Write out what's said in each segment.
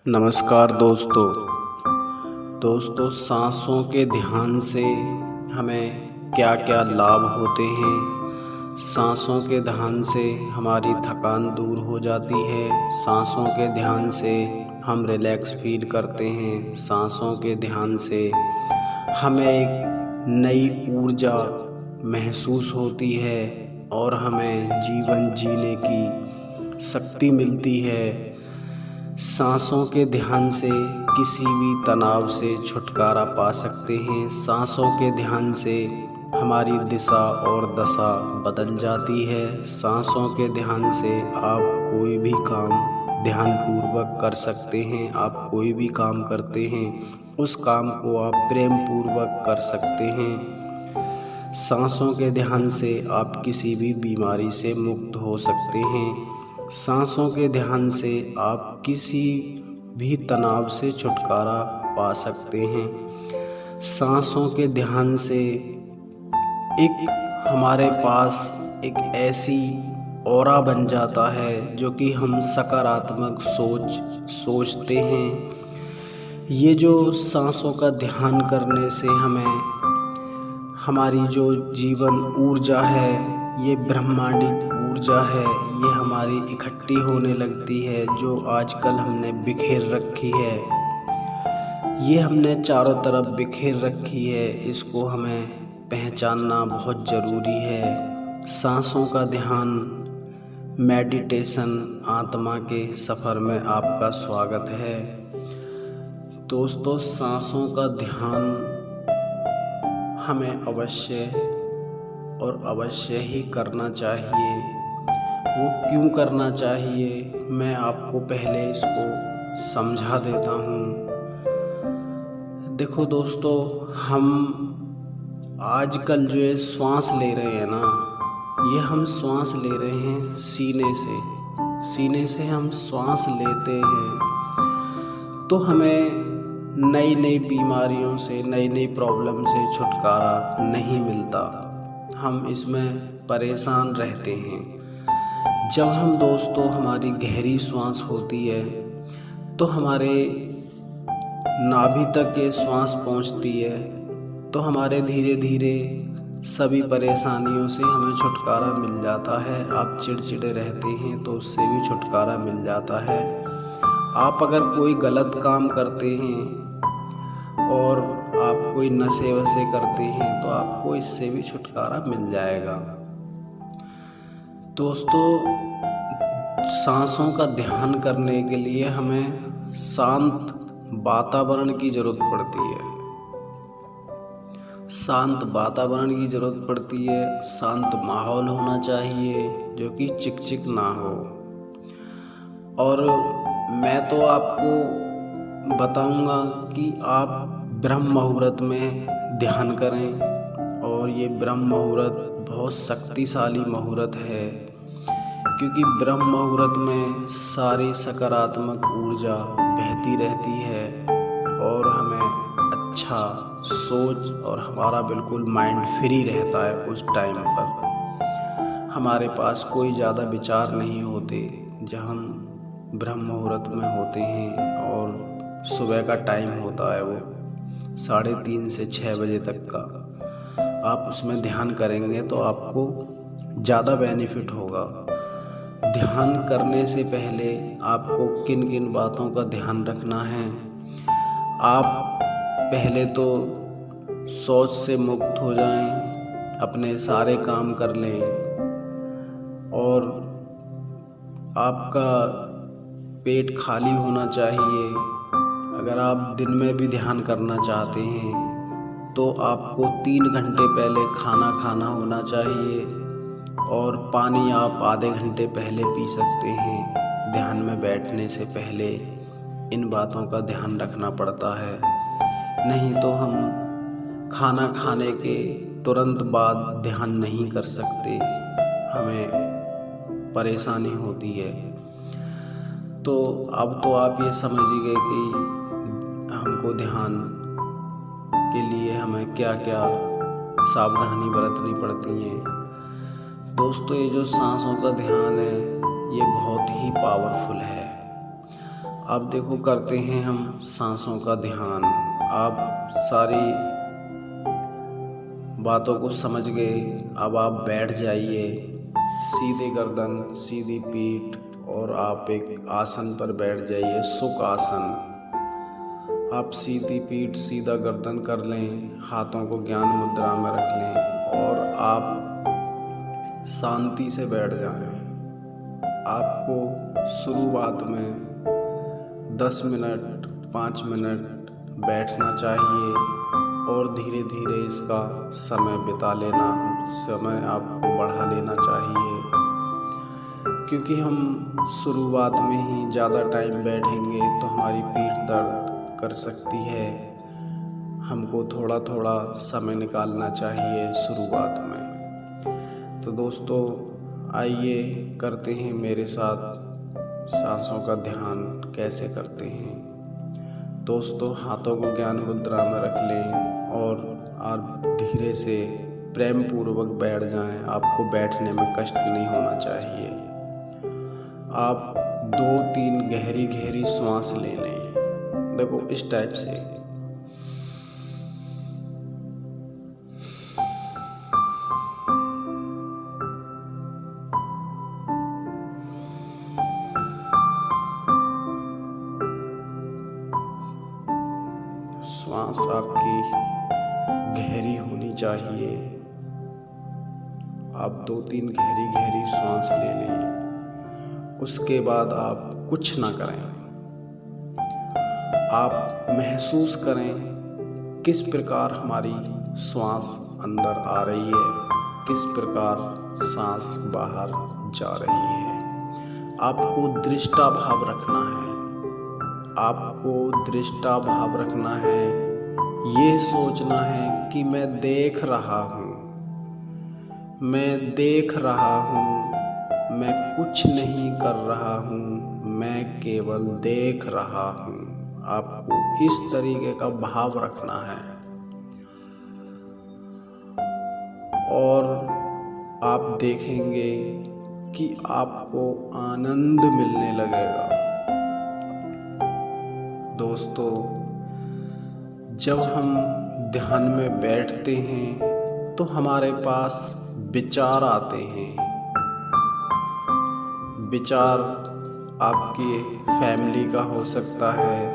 नमस्कार दोस्तों सांसों के ध्यान से हमें क्या क्या लाभ होते हैं। सांसों के ध्यान से हमारी थकान दूर हो जाती है। सांसों के ध्यान से हम रिलैक्स फील करते हैं। सांसों के ध्यान से हमें एक नई ऊर्जा महसूस होती है और हमें जीवन जीने की शक्ति मिलती है। सांसों के ध्यान से किसी भी तनाव से छुटकारा पा सकते हैं। सांसों के ध्यान से हमारी दिशा और दशा बदल जाती है। सांसों के ध्यान से आप कोई भी काम ध्यानपूर्वक कर सकते हैं। आप कोई भी काम करते हैं उस काम को आप प्रेम पूर्वक कर सकते हैं। सांसों के ध्यान से आप किसी भी बीमारी से मुक्त हो सकते हैं। सांसों के ध्यान से आप किसी भी तनाव से छुटकारा पा सकते हैं। सांसों के ध्यान से एक हमारे पास एक ऐसी ऑरा बन जाता है जो कि हम सकारात्मक सोचते हैं। ये जो सांसों का ध्यान करने से हमें हमारी जो जीवन ऊर्जा है, ये ब्रह्मांडिक ऊर्जा है, ये हमारी इकट्ठी होने लगती है जो आजकल हमने बिखेर रखी है। ये हमने चारों तरफ बिखेर रखी है, इसको हमें पहचानना बहुत ज़रूरी है। सांसों का ध्यान मेडिटेशन आत्मा के सफ़र में आपका स्वागत है। दोस्तों, सांसों का ध्यान हमें अवश्य और अवश्य ही करना चाहिए। वो क्यों करना चाहिए, मैं आपको पहले इसको समझा देता हूँ। देखो दोस्तों, हम आजकल जो है श्वास ले रहे हैं ना, ये हम श्वास ले रहे हैं सीने से हम श्वास लेते हैं तो हमें नई नई बीमारियों से, नई नई प्रॉब्लम से छुटकारा नहीं मिलता। हम इसमें परेशान रहते हैं। जब हम दोस्तों हमारी गहरी सांस होती है तो हमारे नाभि तक ये सांस पहुंचती है तो हमारे धीरे धीरे सभी परेशानियों से हमें छुटकारा मिल जाता है। आप चिड़चिड़े रहते हैं तो उससे भी छुटकारा मिल जाता है। आप अगर कोई गलत काम करते हैं और आप कोई नशे वशे करते हैं तो आपको इससे भी छुटकारा मिल जाएगा। दोस्तों, सांसों का ध्यान करने के लिए हमें शांत वातावरण की ज़रूरत पड़ती है। शांत वातावरण की ज़रूरत पड़ती है। शांत माहौल होना चाहिए जो कि चिकचिक ना हो। और मैं तो आपको बताऊंगा कि आप ब्रह्म मुहूर्त में ध्यान करें। और ये ब्रह्म मुहूर्त बहुत शक्तिशाली मुहूर्त है क्योंकि ब्रह्म मुहूर्त में सारी सकारात्मक ऊर्जा बहती रहती है और हमें अच्छा सोच और हमारा बिल्कुल माइंड फ्री रहता है। उस टाइम पर हमारे पास कोई ज़्यादा विचार नहीं होते जब हम ब्रह्म मुहूर्त में होते हैं। और सुबह का टाइम होता है वो 3:30 से 6 बजे तक का। आप उसमें ध्यान करेंगे तो आपको ज़्यादा बेनिफिट होगा। ध्यान करने से पहले आपको किन किन बातों का ध्यान रखना है। आप पहले तो सोच से मुक्त हो जाएं, अपने सारे काम कर लें और आपका पेट खाली होना चाहिए। अगर आप दिन में भी ध्यान करना चाहते हैं तो आपको 3 घंटे पहले खाना खाना होना चाहिए और पानी आप आधे घंटे पहले पी सकते हैं। ध्यान में बैठने से पहले इन बातों का ध्यान रखना पड़ता है, नहीं तो हम खाना खाने के तुरंत बाद ध्यान नहीं कर सकते, हमें परेशानी होती है। तो अब तो आप ये समझ गए कि हमको ध्यान के लिए हमें क्या क्या सावधानी बरतनी पड़ती हैं। दोस्तों, ये जो सांसों का ध्यान है ये बहुत ही पावरफुल है। अब देखो करते हैं हम सांसों का ध्यान। आप सारी बातों को समझ गए। अब आप बैठ जाइए, सीधे गर्दन, सीधी पीठ, और आप एक आसन पर बैठ जाइए, सुख आसन। आप सीधी पीठ, सीधा गर्दन कर लें, हाथों को ज्ञान मुद्रा में रख लें और आप शांति से बैठ जाएं। आपको शुरुआत में 10 मिनट 5 मिनट बैठना चाहिए और धीरे धीरे इसका समय बिता लेना, समय आपको बढ़ा लेना चाहिए, क्योंकि हम शुरुआत में ही ज़्यादा टाइम बैठेंगे तो हमारी पीठ दर्द कर सकती है। हमको थोड़ा थोड़ा समय निकालना चाहिए शुरुआत में। तो दोस्तों आइए करते हैं मेरे साथ सांसों का ध्यान कैसे करते हैं। दोस्तों हाथों को ज्ञान मुद्रा में रख लें और आप धीरे से प्रेम पूर्वक बैठ जाएं। आपको बैठने में कष्ट नहीं होना चाहिए। आप 2-3 गहरी गहरी सांस ले लें। देखो इस टाइप से। सांस आपकी गहरी होनी चाहिए। आप 2-3 गहरी गहरी सांस ले लें। उसके बाद आप कुछ ना करें। आप महसूस करें किस प्रकार हमारी सांस अंदर आ रही है, किस प्रकार सांस बाहर जा रही है। आपको दृष्टा भाव रखना है। आपको दृष्टा भाव रखना है। ये सोचना है कि मैं देख रहा हूँ, मैं देख रहा हूँ, मैं कुछ नहीं कर रहा हूँ, मैं केवल देख रहा हूँ। आपको इस तरीके का भाव रखना है और आप देखेंगे कि आपको आनंद मिलने लगेगा। दोस्तों जब हम ध्यान में बैठते हैं तो हमारे पास विचार आते हैं। विचार आपकी फैमिली का हो सकता है,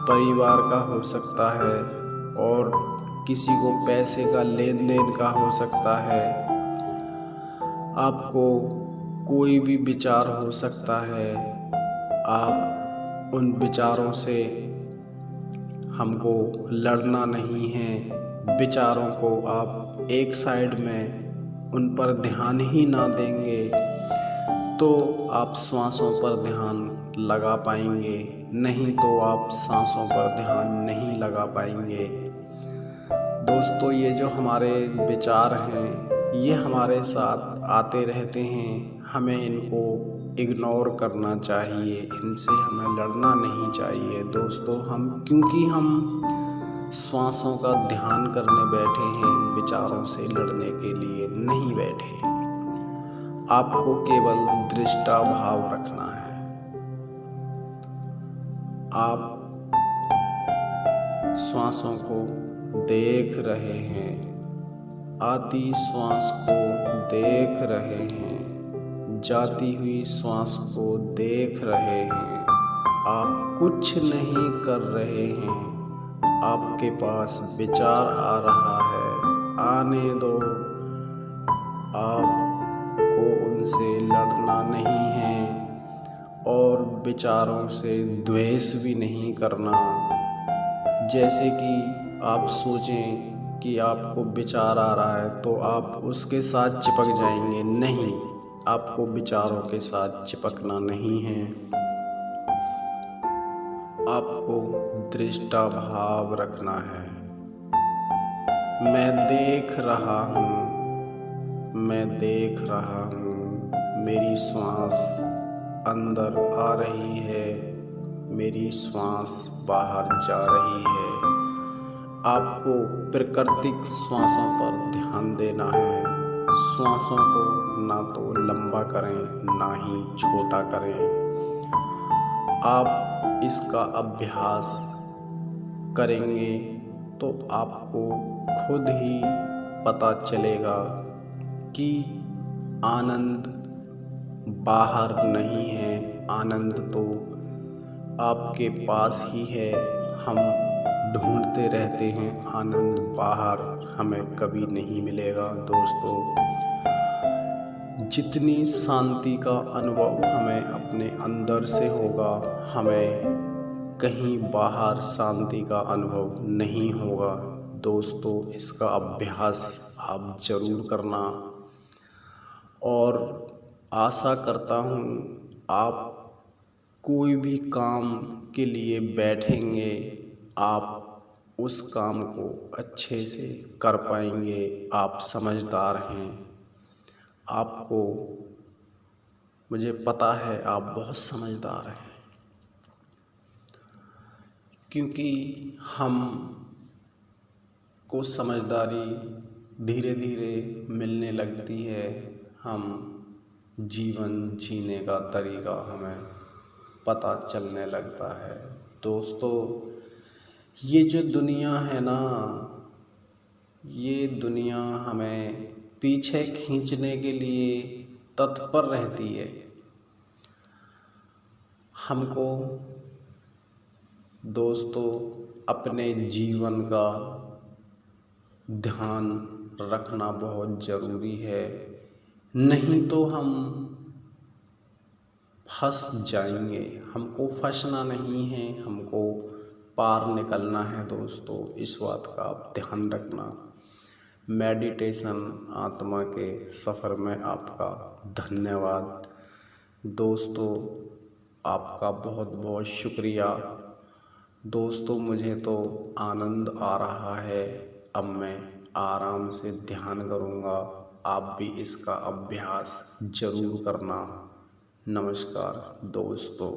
परिवार का हो सकता है और किसी को पैसे का लेन देन का हो सकता है। आपको कोई भी विचार हो सकता है। आप उन विचारों से हमको लड़ना नहीं है। विचारों को आप एक साइड में उन पर ध्यान ही ना देंगे तो आप सांसों पर ध्यान लगा पाएंगे, नहीं तो आप सांसों पर ध्यान नहीं लगा पाएंगे। दोस्तों ये जो हमारे विचार हैं ये हमारे साथ आते रहते हैं। हमें इनको इग्नोर करना चाहिए, इनसे हमें लड़ना नहीं चाहिए। दोस्तों क्योंकि हम सांसों का ध्यान करने बैठे हैं, विचारों से लड़ने के लिए नहीं बैठे। आपको केवल दृष्टा भाव रखना है। आप सांसों को देख रहे हैं, आती सांस को देख रहे हैं, जाती हुई सांस को देख रहे हैं। आप कुछ नहीं कर रहे हैं। आपके पास विचार आ रहा है, आने दो। आपको उनसे लड़ना नहीं है और विचारों से द्वेष भी नहीं करना। जैसे कि आप सोचें कि आपको विचार आ रहा है तो आप उसके साथ चिपक जाएंगे। नहीं, आपको विचारों के साथ चिपकना नहीं है। आपको दृष्टा भाव रखना है। मैं देख रहा हूँ, मैं देख रहा हूँ। मेरी सांस अंदर आ रही है, मेरी सांस बाहर जा रही है। आपको प्राकृतिक सांसों पर ध्यान देना है। सांसों को ना तो लंबा करें ना ही छोटा करें। आप इसका अभ्यास करेंगे तो आपको खुद ही पता चलेगा कि आनंद बाहर नहीं है, आनंद तो आपके पास ही है। हम ढूंढते रहते हैं आनंद बाहर, हमें कभी नहीं मिलेगा। दोस्तों, जितनी शांति का अनुभव हमें अपने अंदर से होगा, हमें कहीं बाहर शांति का अनुभव नहीं होगा। दोस्तों, इसका अभ्यास आप ज़रूर करना और आशा करता हूँ आप कोई भी काम के लिए बैठेंगे, आप उस काम को अच्छे से कर पाएंगे। आप समझदार हैं, आपको मुझे पता है आप बहुत समझदार हैं, क्योंकि हम को समझदारी धीरे धीरे मिलने लगती है। हम जीवन जीने का तरीका हमें पता चलने लगता है। दोस्तों, ये जो दुनिया है ना, ये दुनिया हमें पीछे खींचने के लिए तत्पर रहती है। हमको दोस्तों अपने जीवन का ध्यान रखना बहुत ज़रूरी है, नहीं तो हम फंस जाएंगे। हमको फंसना नहीं है, हमको पार निकलना है। दोस्तों, इस बात का आप ध्यान रखना। मेडिटेशन आत्मा के सफ़र में आपका धन्यवाद। दोस्तों, आपका बहुत बहुत शुक्रिया। दोस्तों, मुझे तो आनंद आ रहा है। अब मैं आराम से ध्यान करूँगा। आप भी इसका अभ्यास ज़रूर करना। नमस्कार दोस्तों।